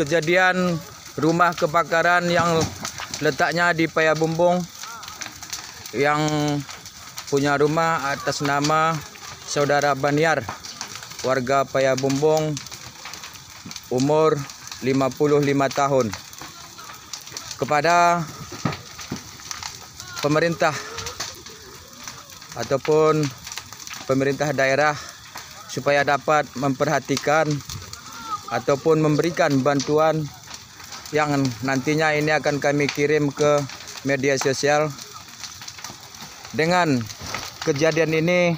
kejadian rumah kebakaran yang letaknya di Payabumbung, yang punya rumah atas nama Saudara Baniar, warga Payabumbung, umur 55 tahun. Kepada pemerintah ataupun pemerintah daerah supaya dapat memperhatikan ataupun memberikan bantuan yang nantinya ini akan kami kirim ke media sosial. Dengan kejadian ini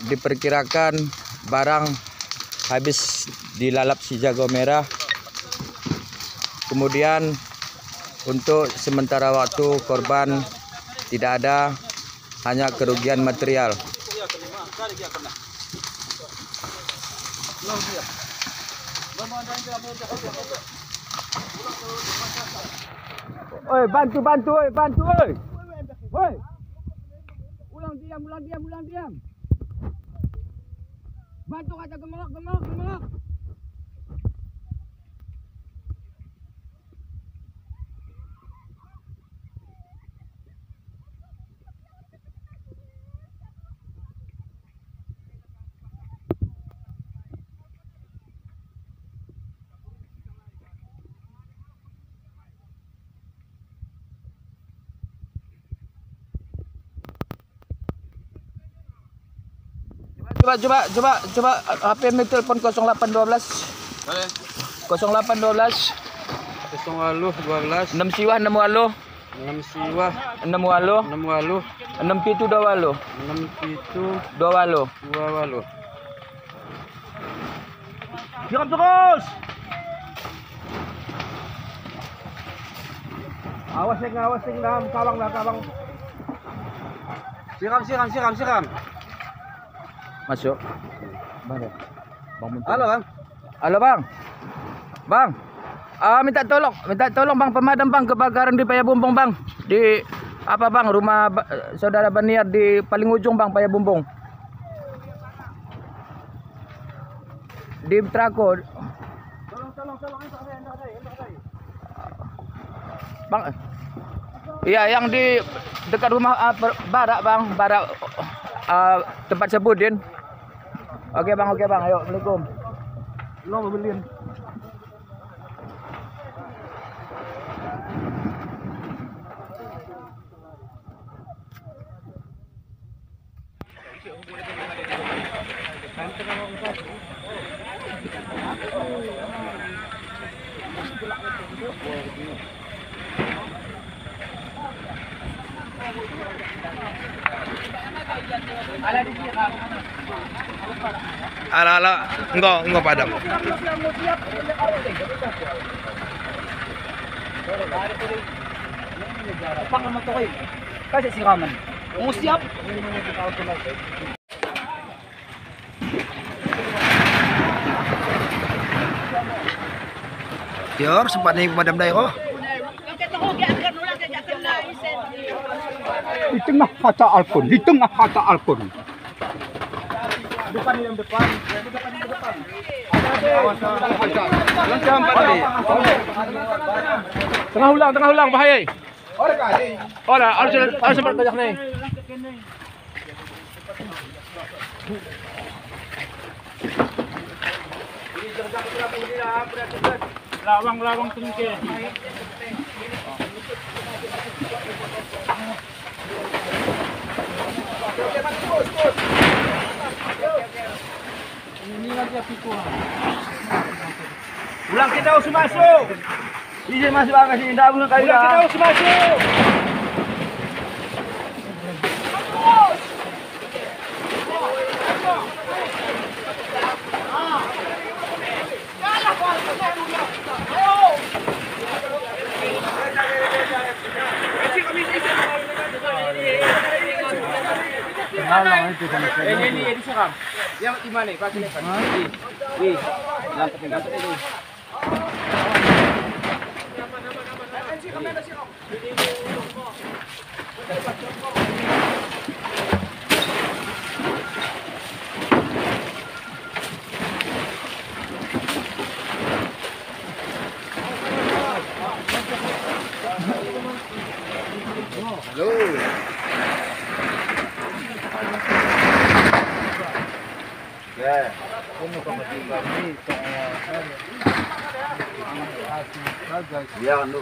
diperkirakan barang habis dilalap si jago merah. Kemudian untuk sementara waktu korban tidak ada, hanya kerugian material. Oi, bantu, oi, bantu, oi. Oi. Ulang diam. Bantu kata gemelak. Coba HP mi telepon 0812. Boleh. 0812 0812 6 siwah 6 walu 6 siwah 6 walu 6 walu 6 pitu 2 walu 6 pitu 2 walu 2 walu. Siram terus. Awas sing dalam kawang. Siram. Masuk. Mana? Bang Muntung. Halo, Bang. Halo, Bang. Bang. Minta tolong Bang, pemadam Bang, kebakaran di Payabumbung Bang. Di apa Bang, rumah Saudara Baniar di paling ujung Bang, Payabumbung. Di Trako. Tolong. Bang. Iya, yang di dekat rumah Barak Bang, tempat sebudin. Oke bang, ayo, Assalamualaikum. Lo mau beliin. Ala, enggak padam. Pak naman to kayo. Kasi siraman. Siap. Dior, sempat nih pemadam daerah. Di tengah kata Alkun. Depan yang depan. Tengah ulang bahaya. Ora, harus sempat tajak nih. Lawang tinggi. Ulang kita harus masuk. Izin masuk Bang, kasih indah ulang kali. Ulang kita harus masuk. Ini seram. Yang di mana? Pakai lepas. Wih. Langkah ini. Ya. Kuno ka matiba ni Ya, no.